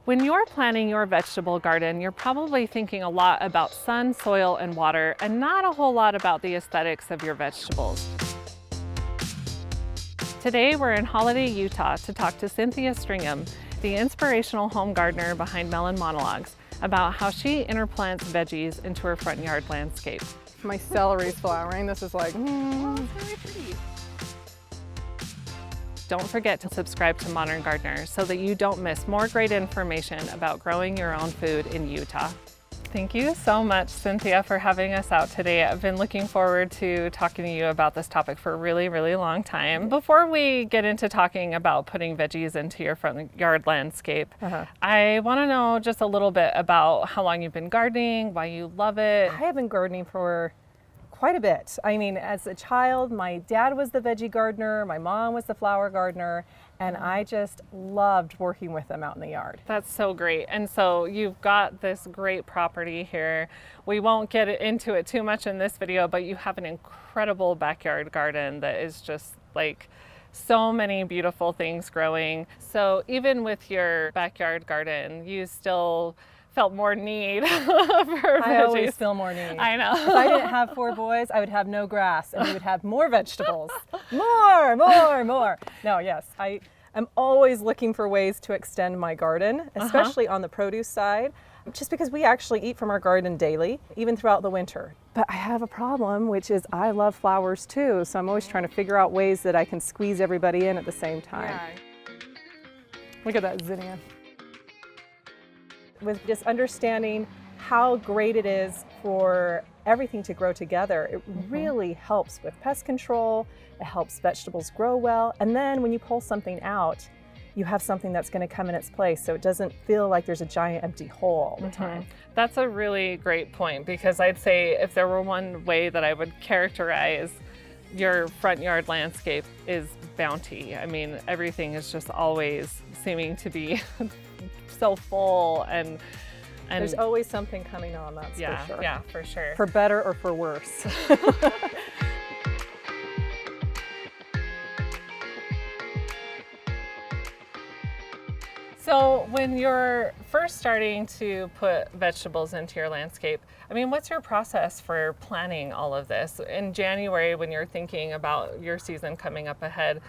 When you're planting your vegetable garden, you're probably thinking a lot about sun, soil, and water, and not a whole lot about the aesthetics of your vegetables. Today, we're in Holiday, Utah to talk to Cynthia Stringham, the inspirational home gardener behind Melon Monologues, about how she interplants veggies into her front yard landscape. My celery's flowering. This is like, Oh, it's very pretty. Don't forget to subscribe to Modern Gardener so that you don't miss more great information about growing your own food in Utah. Thank you so much, Cynthia, for having us out today. I've been looking forward to talking to you about this topic for a really, really long time. Before we get into talking about putting veggies into your front yard landscape, I want to know just a little bit about how long you've been gardening, why you love it. I have been gardening for quite a bit. I mean, as a child, my dad was the veggie gardener, my mom was the flower gardener, and I just loved working with them out in the yard. That's so great. And so you've got this great property here. We won't get into it too much in this video, but you have an incredible backyard garden that is just like so many beautiful things growing. So even with your backyard garden, you still felt more need for veggies. I always feel more need. I know. If I didn't have 4 boys, I would have no grass and we would have more vegetables. More. No, yes, I am always looking for ways to extend my garden, especially on the produce side, just because we actually eat from our garden daily, even throughout the winter. But I have a problem, which is I love flowers too, so I'm always trying to figure out ways that I can squeeze everybody in at the same time. Yeah. Look at that zinnia. With just understanding how great it is for everything to grow together, it really helps with pest control, it helps vegetables grow well, and then when you pull something out, you have something that's going to come in its place, so it doesn't feel like there's a giant empty hole all the time. That's a really great point, because I'd say if there were one way that I would characterize your front yard landscape is bounty. I mean, everything is just always seeming to be so full and there's always something coming on, that's for sure. Yeah, for sure. For better or for worse. So when you're first starting to put vegetables into your landscape, I mean, what's your process for planning all of this? In January, when you're thinking about your season coming up ahead,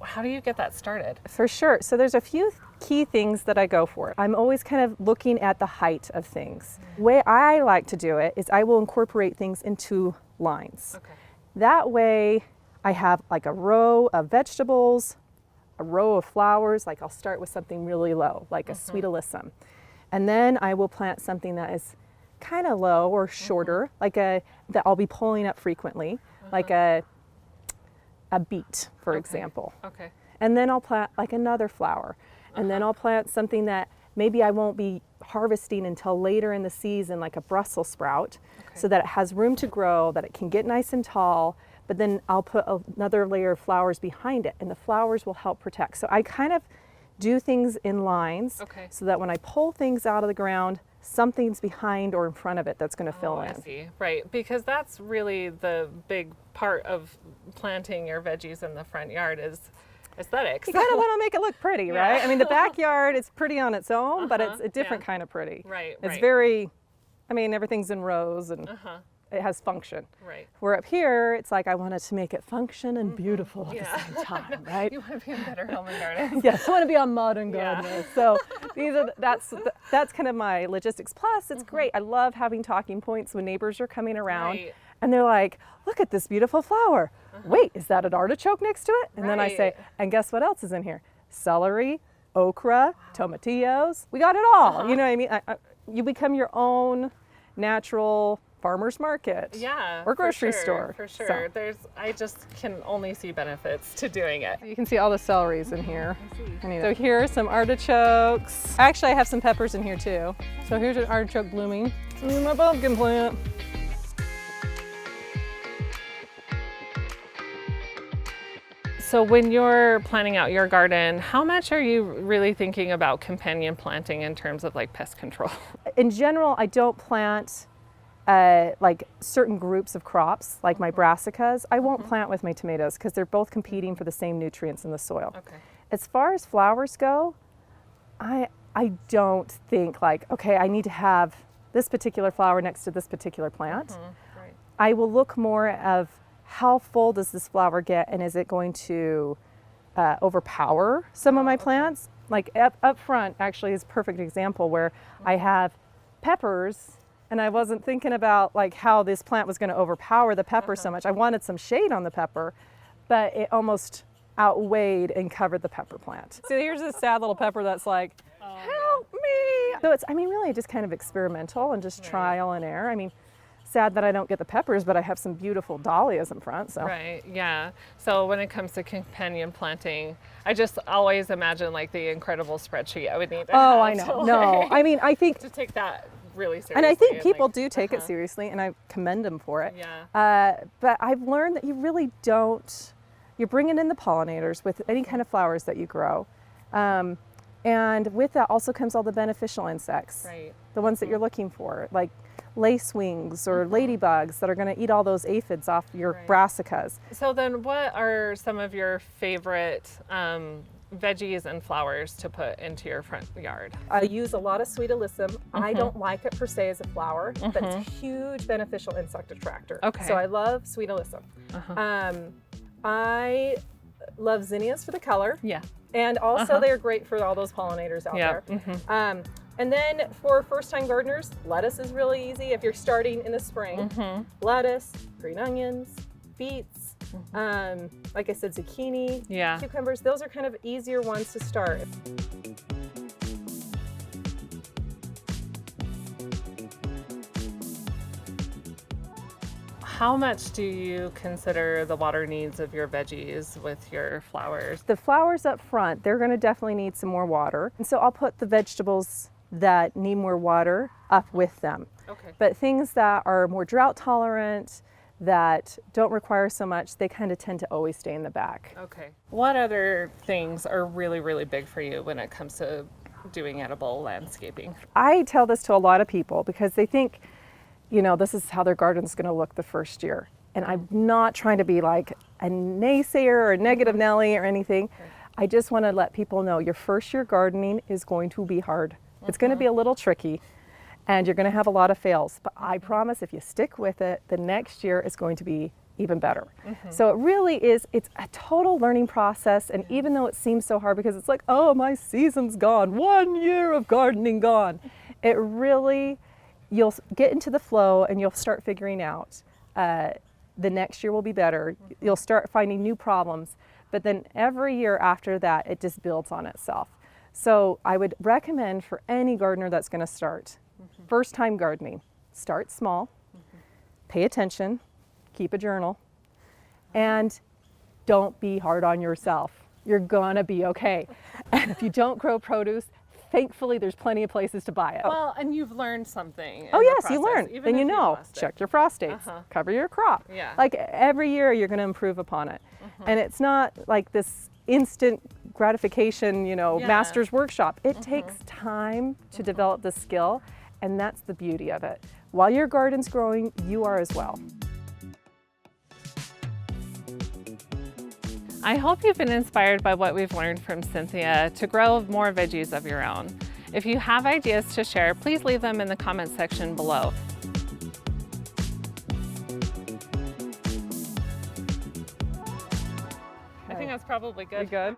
how do you get that started? For sure. So there's a few key things that I go for. I'm always kind of looking at the height of things. The way I like to do it is I will incorporate things into lines. Okay. That way I have like a row of vegetables, a row of flowers, like I'll start with something really low, like a sweet alyssum. And then I will plant something that is kind of low or shorter, like that I'll be pulling up frequently, like a beet, for example. Okay. And then I'll plant like another flower. And then I'll plant something that maybe I won't be harvesting until later in the season, like a Brussels sprout, so that it has room to grow, that it can get nice and tall, but then I'll put another layer of flowers behind it, and the flowers will help protect. So I kind of do things in lines, so that when I pull things out of the ground, something's behind or in front of it that's going to fill in. I see. Right, because that's really the big part of planting your veggies in the front yard is aesthetics. You kind of want to make it look pretty, right? I mean, the backyard is pretty on its own, but it's a different kind of pretty. Right, It's very, I mean, everything's in rows and it has function. Right. Where up here, it's like I wanted to make it function and beautiful at the same time, right? You want to be in Better Home and Garden. Yes, I want to be on Modern Gardener. So that's kind of my logistics. Plus, it's great. I love having talking points when neighbors are coming around and they're like, look at this beautiful flower. Wait, is that an artichoke next to it? And then I say, and guess what else is in here? Celery, okra, tomatillos. We got it all. You know what I mean? You become your own natural farmer's market or grocery store. For sure. So. I just can only see benefits to doing it. You can see all the celeries in here. So here are some artichokes. Actually, I have some peppers in here too. So here's an artichoke blooming. This is my pumpkin plant. So when you're planning out your garden, how much are you really thinking about companion planting in terms of like pest control? In general, I don't plant like certain groups of crops, like my brassicas. I won't plant with my tomatoes because they're both competing for the same nutrients in the soil. As far as flowers go, I I don't think like, okay, I need to have this particular flower next to this particular plant. Right. I will look more of how full does this flower get, and is it going to overpower some of my plants? Like up front actually is a perfect example where I have peppers, and I wasn't thinking about like how this plant was going to overpower the pepper so much. I wanted some shade on the pepper, but it almost outweighed and covered the pepper plant. So here's this sad little pepper that's like, help me. So it's, I mean, really just kind of experimental and just trial and error. I mean, sad that I don't get the peppers, but I have some beautiful dahlias in front. So. Right, yeah. So when it comes to companion planting, I just always imagine like the incredible spreadsheet I would need to have. I know. No, I mean, I think to take that really seriously. And I think people do take it seriously, and I commend them for it. Yeah. But I've learned that you really don't, you're bringing in the pollinators with any kind of flowers that you grow. And with that also comes all the beneficial insects. Right. The ones that you're looking for, like lacewings or ladybugs that are going to eat all those aphids off your brassicas. So then what are some of your favorite veggies and flowers to put into your front yard? I use a lot of sweet alyssum. I don't like it per se as a flower, but it's a huge beneficial insect attractor. Okay. So I love sweet alyssum. I love zinnias for the color. Yeah. And also they're great for all those pollinators out there. And then for first-time gardeners, lettuce is really easy if you're starting in the spring. Lettuce, green onions, beets, like I said, zucchini, cucumbers, those are kind of easier ones to start. How much do you consider the water needs of your veggies with your flowers? The flowers up front, they're going to definitely need some more water. And so I'll put the vegetables that need more water up with them. Okay. But things that are more drought tolerant, that don't require so much, they kind of tend to always stay in the back. Okay. What other things are really, really big for you when it comes to doing edible landscaping? I tell this to a lot of people because they think, you know, this is how their garden's going to look the first year. And I'm not trying to be like a naysayer or a negative Nelly or anything. I just want to let people know your first year gardening is going to be hard. It's going to be a little tricky, and you're going to have a lot of fails. But I promise if you stick with it, the next year is going to be even better. So it really is, it's a total learning process. And even though it seems so hard because it's like, oh, my season's gone, 1 year of gardening gone. It really, you'll get into the flow and you'll start figuring out the next year will be better. You'll start finding new problems, but then every year after that, it just builds on itself. So I would recommend for any gardener that's going to start, first time gardening, start small, pay attention, keep a journal, and don't be hard on yourself. You're gonna be okay. And if you don't grow produce, thankfully there's plenty of places to buy it. Well, and you've learned something. Oh yes, you process, learn. even Then if you know, lost it. check your phosphates, cover your crop. Yeah. Like every year you're gonna improve upon it. And it's not like this instant gratification, you know, master's workshop. It takes time to develop the skill, and that's the beauty of it. While your garden's growing, you are as well. I hope you've been inspired by what we've learned from Cynthia to grow more veggies of your own. If you have ideas to share, please leave them in the comment section below. I think that's probably good. You good?